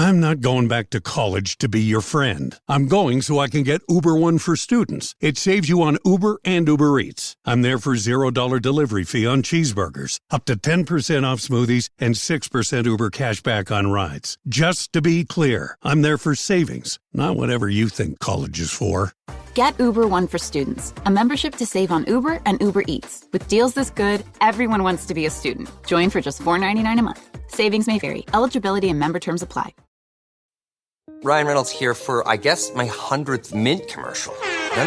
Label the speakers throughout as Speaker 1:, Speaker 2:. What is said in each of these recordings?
Speaker 1: I'm not going back to college to be your friend. I'm going so I can get Uber One for students. It saves you on Uber and Uber Eats. I'm there for $0 delivery fee on cheeseburgers, up to 10% off smoothies, and 6% Uber cash back on rides. Just to be clear, I'm there for savings, not whatever you think college is for.
Speaker 2: Get Uber One for students, a membership to save on Uber and Uber Eats. With deals this good, everyone wants to be a student. Join for just $4.99 a month. Savings may vary. Eligibility and member terms apply.
Speaker 3: Ryan Reynolds here for, I guess, my 100th Mint commercial. No,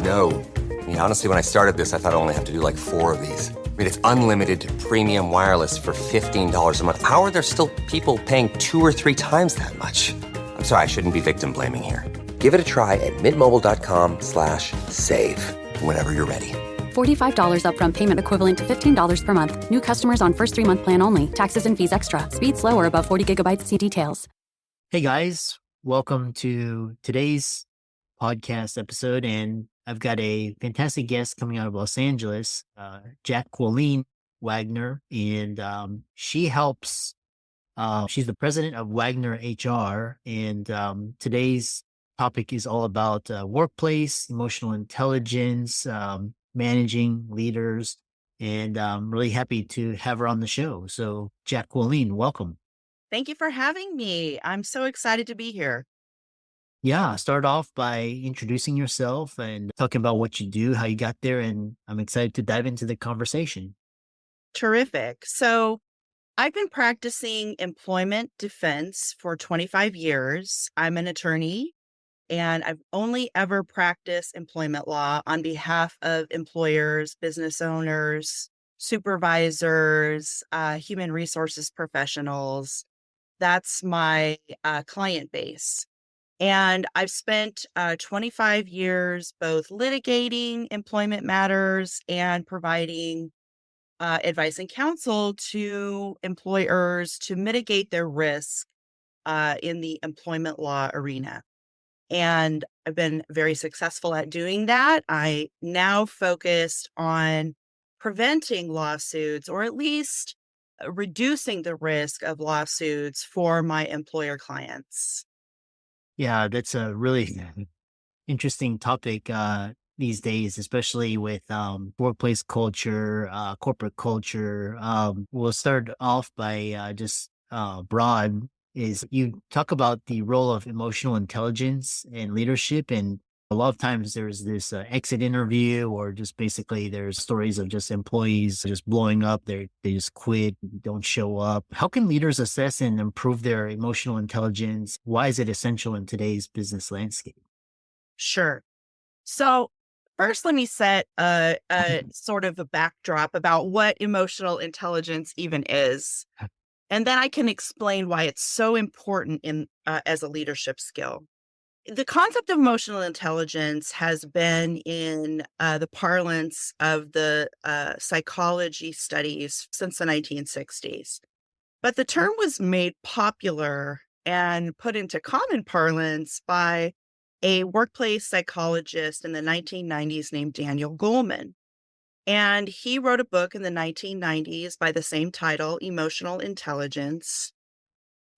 Speaker 3: don't. I mean, honestly, when I started this, I thought I only have to do like 4 of these. I mean, it's unlimited premium wireless for $15 a month. How are there still people paying 2 or 3 times that much? I'm sorry, I shouldn't be victim blaming here. Give it a try at mintmobile.com/save. Whenever you're ready.
Speaker 4: $45 upfront payment equivalent to $15 per month. New customers on first 3-month plan only. Taxes and fees extra. Speed slower above 40 gigabytes. See details.
Speaker 5: Hey guys, welcome to today's podcast episode. And I've got a fantastic guest coming out of Los Angeles, Jacquiline Wagner. And she helps, she's the president of Wagner HR. And today's topic is all about workplace, emotional intelligence, managing leaders, and I'm really happy to have her on the show. So, Jacquiline, welcome.
Speaker 6: Thank you for having me. I'm so excited to be here.
Speaker 5: Yeah, start off by introducing yourself and talking about what you do, how you got there, and I'm excited to dive into the conversation.
Speaker 6: Terrific. So, I've been practicing employment defense for 25 years. I'm an attorney, and I've only ever practiced employment law on behalf of employers, business owners, supervisors, human resources professionals. That's my client base. And I've spent 25 years both litigating employment matters and providing advice and counsel to employers to mitigate their risk in the employment law arena. And I've been very successful at doing that. I now focused on preventing lawsuits, or at least reducing the risk of lawsuits for my employer clients.
Speaker 5: Yeah, that's a really interesting topic these days, especially with workplace culture, corporate culture. We'll start off by just broad. Is you talk about the role of emotional intelligence and leadership. And a lot of times there's this exit interview, or just basically there's stories of just employees just blowing up. They just quit, don't show up. How can leaders assess and improve their emotional intelligence? Why is it essential in today's business landscape?
Speaker 6: Sure. So first, let me set a sort of a backdrop about what emotional intelligence even is. And then I can explain why it's so important in as a leadership skill. The concept of emotional intelligence has been in the parlance of the psychology studies since the 1960s. But the term was made popular and put into common parlance by a workplace psychologist in the 1990s named Daniel Goleman. And he wrote a book in the 1990s by the same title, Emotional Intelligence.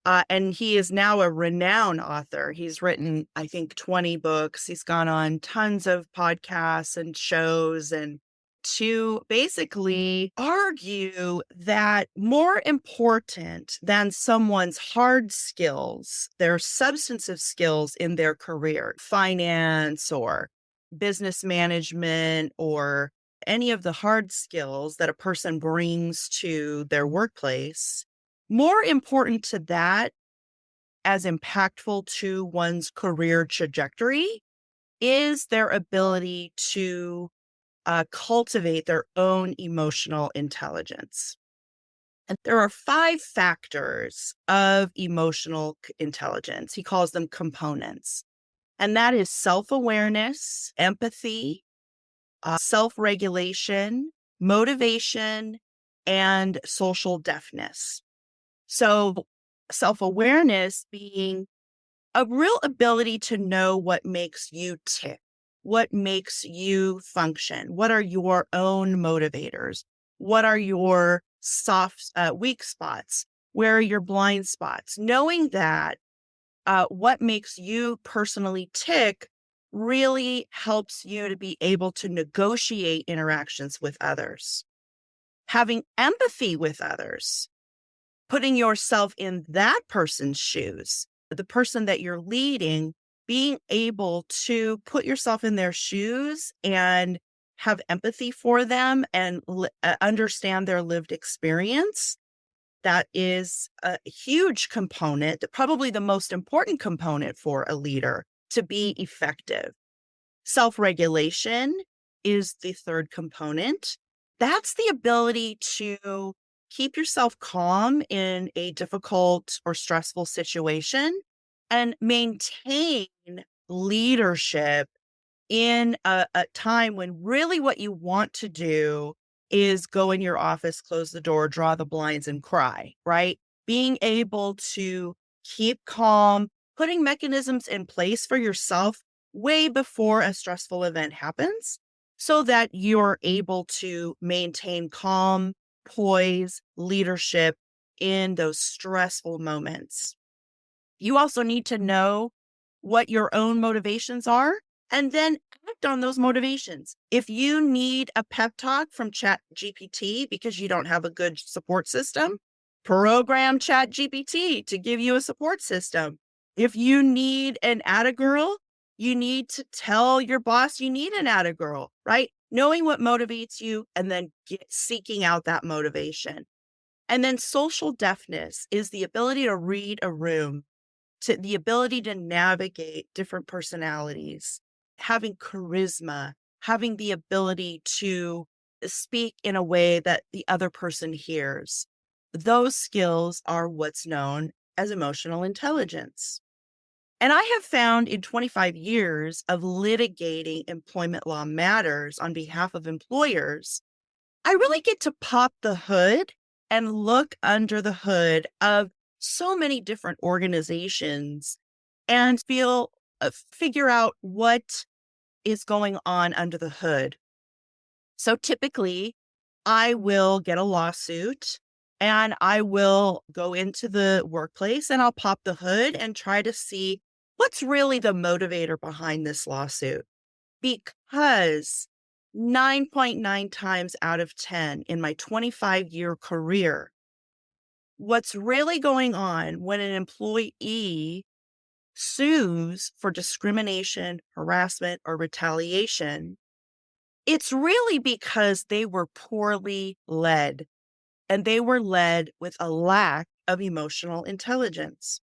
Speaker 6: And he is now a renowned author. He's written, I think, 20 books. He's gone on tons of podcasts and shows, and to basically argue that more important than someone's hard skills, their substantive skills in their career, finance or business management or any of the hard skills that a person brings to their workplace, more important to that as impactful to one's career trajectory is their ability to cultivate their own emotional intelligence. And there are 5 factors of emotional intelligence. He calls them components. And that is self-awareness, empathy, self-regulation, motivation, and social deafness. So self-awareness being a real ability to know what makes you tick, what makes you function, what are your own motivators, what are your weak spots, where are your blind spots? Knowing that what makes you personally tick really helps you to be able to negotiate interactions with others. Having empathy with others, putting yourself in that person's shoes, the person that you're leading, being able to put yourself in their shoes and have empathy for them and understand their lived experience. That is a huge component, probably the most important component for a leader to be effective. Self-regulation is the third component. That's the ability to keep yourself calm in a difficult or stressful situation and maintain leadership in a time when really what you want to do is go in your office, close the door, draw the blinds, and cry, right? Being able to keep calm, putting mechanisms in place for yourself way before a stressful event happens so that you're able to maintain calm, poise, leadership in those stressful moments. You also need to know what your own motivations are and then act on those motivations. If you need a pep talk from ChatGPT because you don't have a good support system, program ChatGPT to give you a support system. If you need an atta-girl, you need to tell your boss you need an atta-girl, right? Knowing what motivates you and then seeking out that motivation. And then social deafness is the ability to read a room, to the ability to navigate different personalities, having charisma, having the ability to speak in a way that the other person hears. Those skills are what's known as emotional intelligence. And I have found in 25 years of litigating employment law matters on behalf of employers, I really get to pop the hood and look under the hood of so many different organizations and figure out what is going on under the hood. So typically, I will get a lawsuit and I will go into the workplace and I'll pop the hood and try to see what's really the motivator behind this lawsuit. Because 9.9 times out of 10 in my 25-year career, what's really going on when an employee sues for discrimination, harassment, or retaliation, it's really because they were poorly led, and they were led with a lack of emotional intelligence.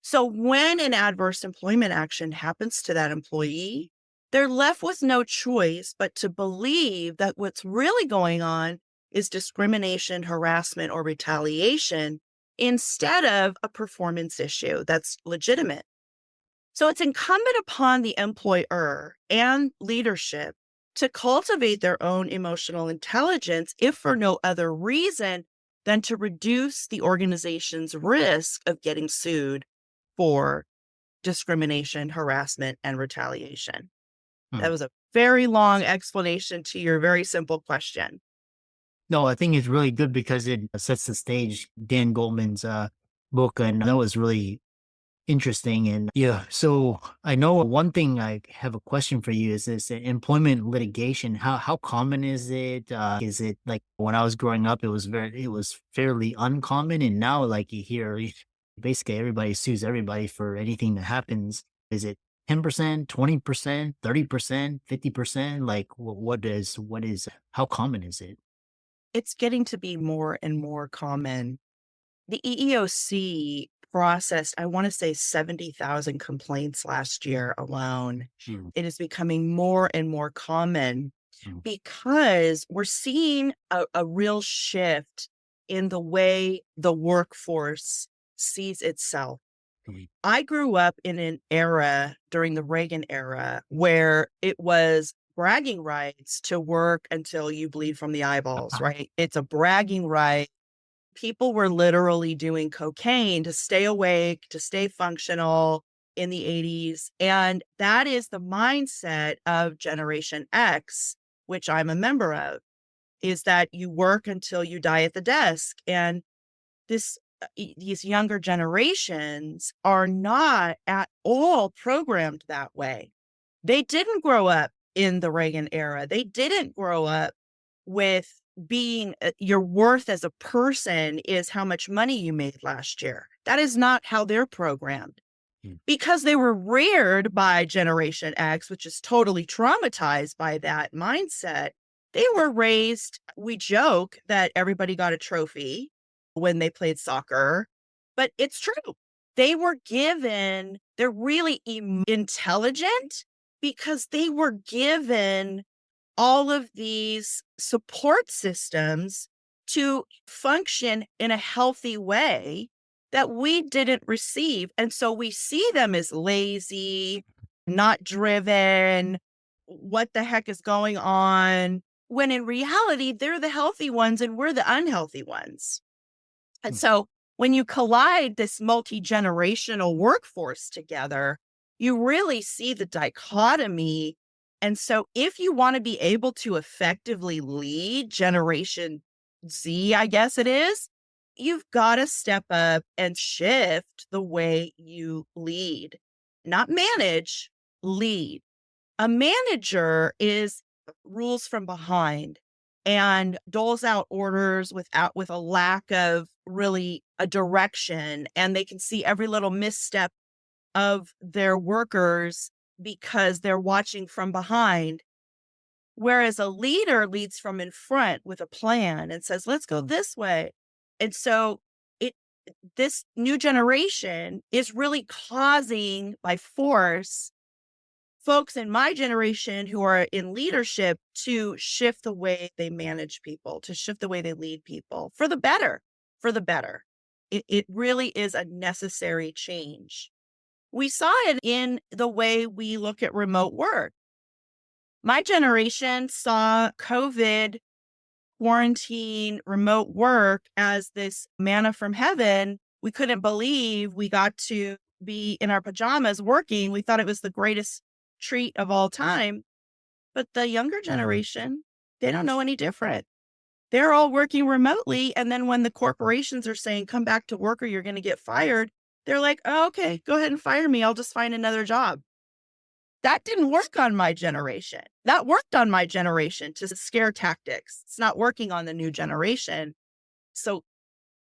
Speaker 6: So when an adverse employment action happens to that employee, they're left with no choice but to believe that what's really going on is discrimination, harassment, or retaliation instead of a performance issue that's legitimate. So it's incumbent upon the employer and leadership to cultivate their own emotional intelligence, if for no other reason than to reduce the organization's risk of getting sued for discrimination, harassment, and retaliation. That was a very long explanation to your very simple question.
Speaker 5: No, I think it's really good because it sets the stage. Dan Goldman's book, and that was really interesting. And yeah, so I know one thing I have a question for you is this employment litigation. How common is it? Is it like when I was growing up, it was fairly uncommon, and now like you hear basically everybody sues everybody for anything that happens. Is it 10%, 20%, 30%, 50%? Like what is how common is it?
Speaker 6: It's getting to be more and more common. The EEOC processed, I want to say 70,000 complaints last year alone. It is becoming more and more common because we're seeing a real shift in the way the workforce sees itself. I grew up in an era during the Reagan era where it was bragging rights to work until you bleed from the eyeballs, right? It's a bragging right. People were literally doing cocaine to stay awake, to stay functional in the 80s. And that is the mindset of Generation X, which I'm a member of, is that you work until you die at the desk. And this these younger generations are not at all programmed that way. They didn't grow up in the Reagan era. They didn't grow up with being your worth as a person is how much money you made last year. That is not how they're programmed. Because they were reared by Generation X, which is totally traumatized by that mindset. They were raised, we joke that everybody got a trophy when they played soccer, but it's true. They were given, they're really intelligent because they were given all of these support systems to function in a healthy way that we didn't receive. And so we see them as lazy, not driven, what the heck is going on? When in reality, they're the healthy ones and we're the unhealthy ones. And so when you collide this multi-generational workforce together, you really see the dichotomy. And so if you want to be able to effectively lead Generation Z, I guess it is, you've got to step up and shift the way you lead, not manage, lead. A manager is rules from behind and doles out orders with a lack of really a direction, and they can see every little misstep of their workers because they're watching from behind. Whereas a leader leads from in front with a plan and says, let's go this way. And so this new generation is really causing by force folks in my generation who are in leadership to shift the way they manage people, to shift the way they lead people for the better, for the better. It really is a necessary change. We saw it in the way we look at remote work. My generation saw COVID, quarantine, remote work as this manna from heaven. We couldn't believe we got to be in our pajamas working. We thought it was the greatest treat of all time. But the younger generation, they don't know any different. They're all working remotely. And then when the corporations are saying, come back to work or you're going to get fired, they're like, oh, okay, go ahead and fire me. I'll just find another job. That didn't work on my generation. That worked on my generation to scare tactics. It's not working on the new generation. So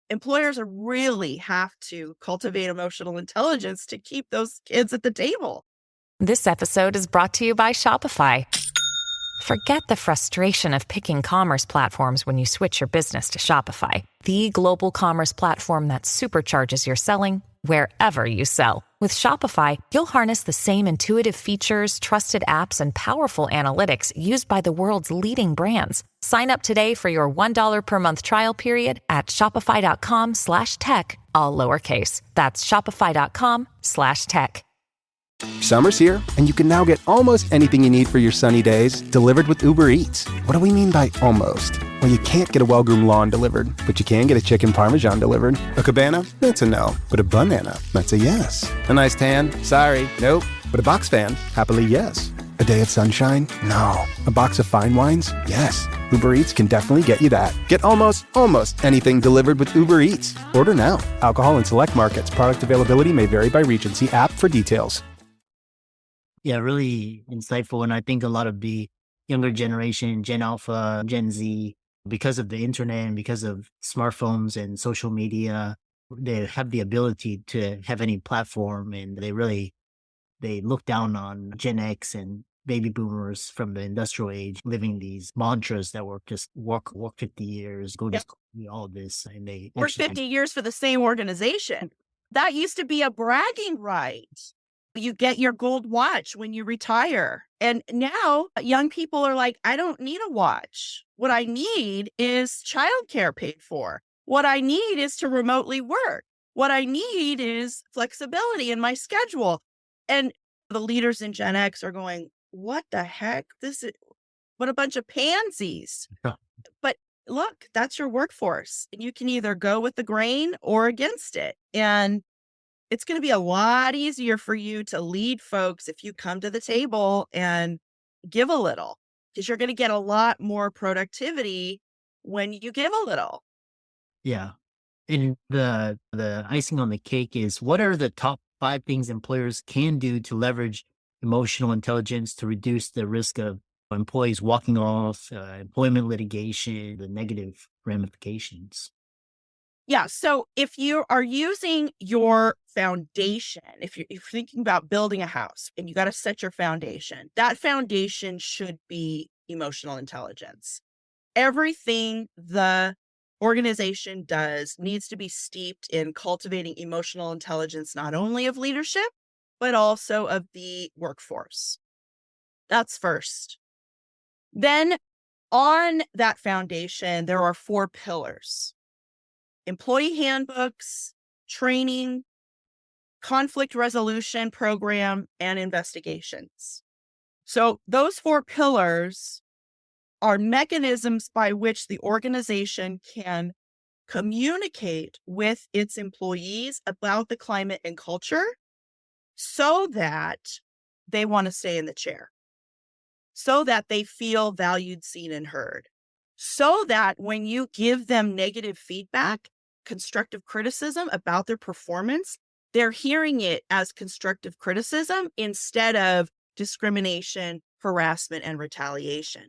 Speaker 6: employers really have to cultivate emotional intelligence to keep those kids at the table.
Speaker 7: This episode is brought to you by Shopify. Forget the frustration of picking commerce platforms when you switch your business to Shopify, the global commerce platform that supercharges your selling wherever you sell. With Shopify, you'll harness the same intuitive features, trusted apps, and powerful analytics used by the world's leading brands. Sign up today for your $1 per month trial period at shopify.com/tech, all lowercase. That's shopify.com/tech.
Speaker 8: Summer's here, and you can now get almost anything you need for your sunny days delivered with Uber Eats. What do we mean by almost? Well, you can't get a well-groomed lawn delivered, but you can get a chicken parmesan delivered. A cabana? That's a no. But a banana? That's a yes. A nice tan? Sorry, nope. But a box fan? Happily, yes. A day of sunshine? No. A box of fine wines? Yes. Uber Eats can definitely get you that. Get almost anything delivered with Uber Eats. Order now. Alcohol in select markets. Product availability may vary by region. See app for details.
Speaker 5: Yeah, really insightful. And I think a lot of the younger generation, Gen Alpha, Gen Z, because of the internet and because of smartphones and social media, they have the ability to have any platform, and they look down on Gen X and baby boomers from the industrial age, living these mantras that were just work 50 years, go to school, all this. And they
Speaker 6: work 50 years for the same organization. That used to be a bragging right. You get your gold watch when you retire. And now young people are like, I don't need a watch. What I need is childcare paid for. What I need is to remotely work. What I need is flexibility in my schedule. And the leaders in Gen X are going, what the heck? What a bunch of pansies.
Speaker 5: Yeah.
Speaker 6: But look, that's your workforce. And you can either go with the grain or against it. And it's going to be a lot easier for you to lead folks if you come to the table and give a little, because you're going to get a lot more productivity when you give a little.
Speaker 5: Yeah. And the icing on the cake is, what are the top 5 things employers can do to leverage emotional intelligence to reduce the risk of employees walking off, employment litigation, the negative ramifications?
Speaker 6: Yeah. So if you are using your foundation, if you're thinking about building a house and you got to set your foundation, that foundation should be emotional intelligence. Everything the organization does needs to be steeped in cultivating emotional intelligence, not only of leadership, but also of the workforce. That's first. Then on that foundation, there are 4 pillars: employee handbooks, training, conflict resolution program, and investigations. So those 4 pillars are mechanisms by which the organization can communicate with its employees about the climate and culture so that they want to stay in the chair, so that they feel valued, seen, and heard, so that when you give them negative feedback, constructive criticism about their performance, they're hearing it as constructive criticism instead of discrimination, harassment, and retaliation.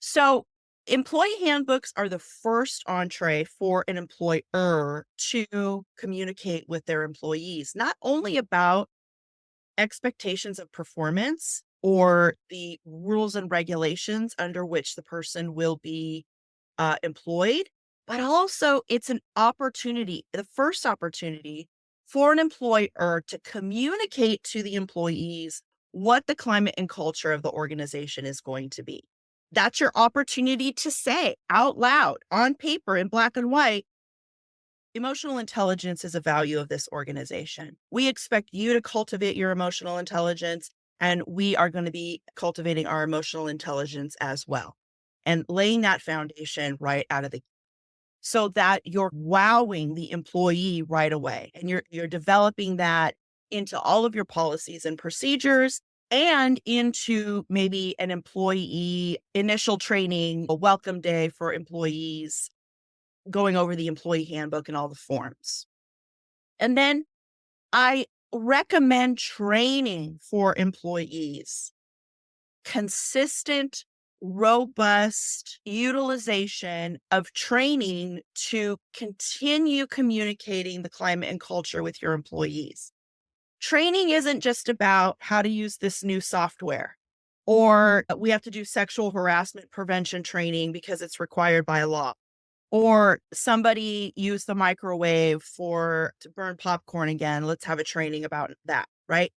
Speaker 6: So employee handbooks are the first entree for an employer to communicate with their employees, not only about expectations of performance or the rules and regulations under which the person will be employed, but also it's an opportunity, the first opportunity for an employer to communicate to the employees what the climate and culture of the organization is going to be. That's your opportunity to say out loud on paper in black and white, emotional intelligence is a value of this organization. We expect you to cultivate your emotional intelligence, and we are going to be cultivating our emotional intelligence as well. And laying that foundation right out of the gate so that you're wowing the employee right away. And you're developing that into all of your policies and procedures and into maybe an employee initial training, a welcome day for employees, going over the employee handbook and all the forms. And then I recommend training for employees, consistent, robust utilization of training to continue communicating the climate and culture with your employees. Training isn't just about how to use this new software, or we have to do sexual harassment prevention training because it's required by law, or somebody used the microwave to burn popcorn again. Let's have a training about that, right?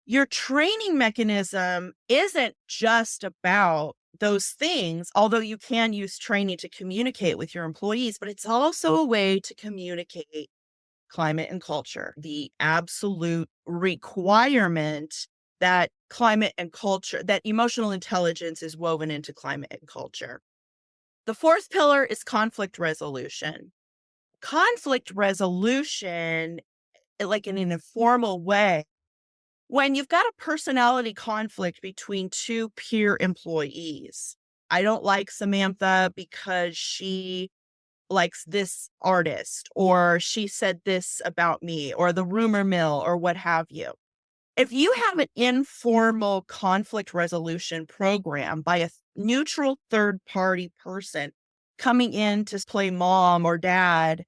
Speaker 6: Your training mechanism isn't just about those things, although you can use training to communicate with your employees, but it's also a way to communicate climate and culture, the absolute requirement that climate and culture, that emotional intelligence is woven into climate and culture. The 4th pillar is conflict resolution. Conflict resolution, like in an informal way, when you've got a personality conflict between 2 peer employees. I don't like Samantha because she likes this artist, or she said this about me, or the rumor mill, or what have you. If you have an informal conflict resolution program by a neutral third-party person coming in to play mom or dad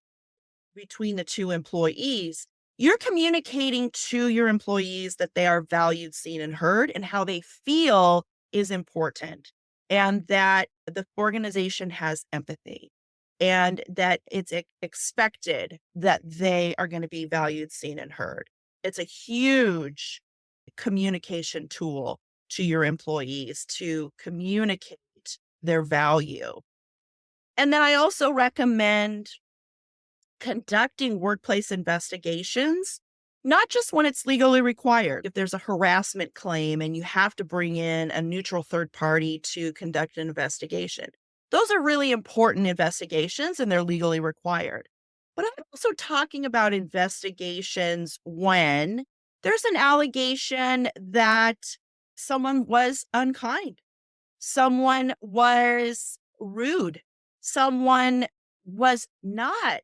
Speaker 6: between the 2 employees, you're communicating to your employees that they are valued, seen, and heard, and how they feel is important, and that the organization has empathy, and that it's expected that they are going to be valued, seen, and heard. It's a huge communication tool to your employees to communicate their value. And then I also recommend conducting workplace investigations, not just when it's legally required. If there's a harassment claim and you have to bring in a neutral third party to conduct an investigation, those are really important investigations and they're legally required. But I'm also talking about investigations when there's an allegation that someone was unkind, someone was rude, someone was not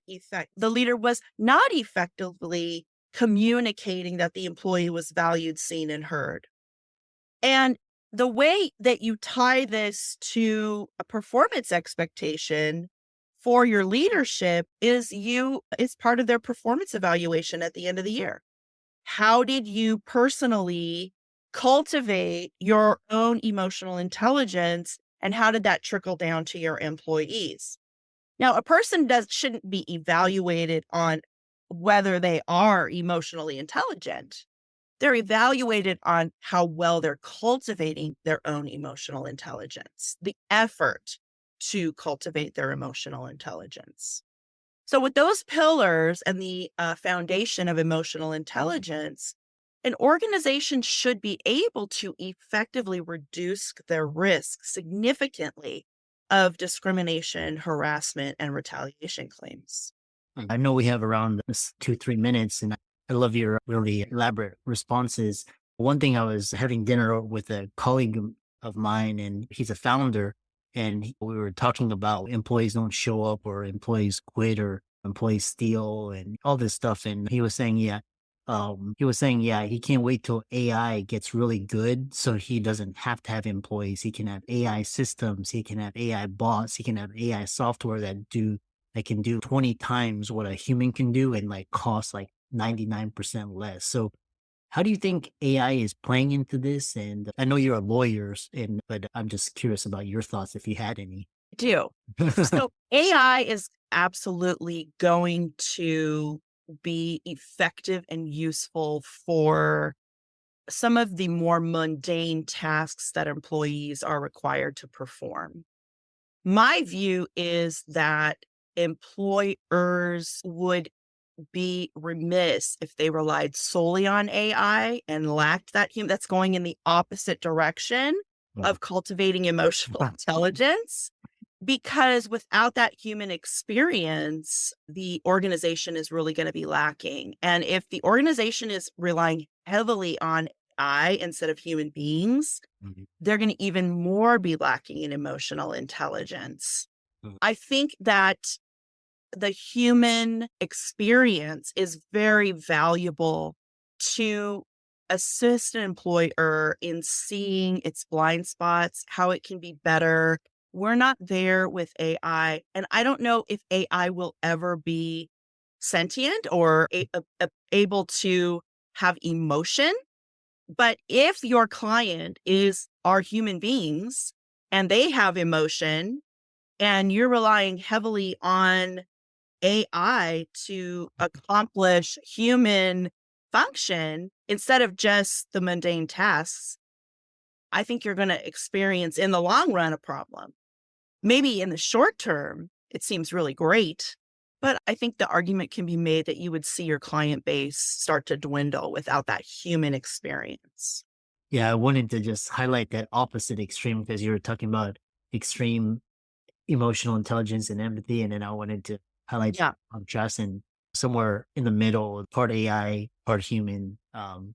Speaker 6: the leader was not effectively communicating that the employee was valued, seen, and heard. And the way that you tie this to a performance expectation for your leadership is part of their performance evaluation at the end of the year. How did you personally cultivate your own emotional intelligence, and how did that trickle down to your employees? Now, a person shouldn't be evaluated on whether they are emotionally intelligent. They're evaluated on how well they're cultivating their own emotional intelligence, the effort to cultivate their emotional intelligence. So with those pillars and the foundation of emotional intelligence, an organization should be able to effectively reduce their risk significantly of discrimination, harassment, and retaliation claims.
Speaker 5: I know we have around 2-3 minutes, and I love your really elaborate responses. One thing, I was having dinner with a colleague of mine, and he's a founder, and we were talking about employees don't show up, or employees quit, or employees steal, and all this stuff. And he was saying, he can't wait till AI gets really good, so he doesn't have to have employees. He can have AI systems, he can have AI bots, he can have AI software that can do 20 times what a human can do, and like cost like 99% less. So how do you think AI is playing into this? And I know you're a lawyer, but I'm just curious about your thoughts, if you had any.
Speaker 6: I do. So AI is absolutely going to be effective and useful for some of the more mundane tasks that employees are required to perform. My view is that employers would be remiss if they relied solely on AI and lacked that human. That's going in the opposite direction of cultivating emotional intelligence, because without that human experience, the organization is really going to be lacking. And if the organization is relying heavily on AI instead of human beings, they're going to even more be lacking in emotional intelligence. I think that the human experience is very valuable to assist an employer in seeing its blind spots, how it can be better. We're not there with AI, and I don't know if AI will ever be sentient or able to have emotion. But if your client are human beings and they have emotion, and you're relying heavily on AI to accomplish human function instead of just the mundane tasks, I think you're going to experience in the long run a problem. Maybe in the short term, it seems really great, but I think the argument can be made that you would see your client base start to dwindle without that human experience.
Speaker 5: Yeah, I wanted to just highlight that opposite extreme, because you were talking about extreme emotional intelligence and empathy, and then I wanted to highlight contrast, and somewhere in the middle, part AI, part human.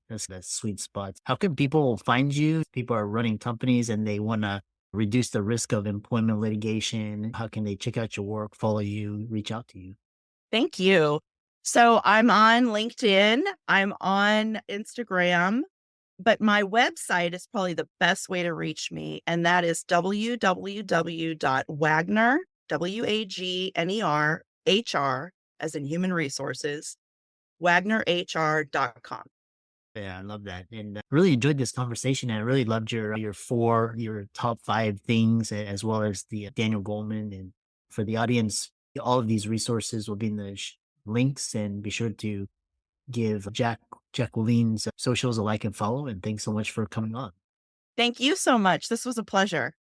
Speaker 5: That's that sweet spot. How can people find you? People are running companies and they want to reduce the risk of employment litigation. How can they check out your work, follow you, reach out to you?
Speaker 6: Thank you. So I'm on LinkedIn, I'm on Instagram, but my website is probably the best way to reach me. And that is www.wagner, Wagner, HR, as in human resources, wagnerhr.com.
Speaker 5: Yeah, I love that. And really enjoyed this conversation. And I really loved your top 5 things, as well as the Daniel Goleman. And for the audience, all of these resources will be in the links, and be sure to give Jacqueline's socials a like and follow. And thanks so much for coming on.
Speaker 6: Thank you so much. This was a pleasure.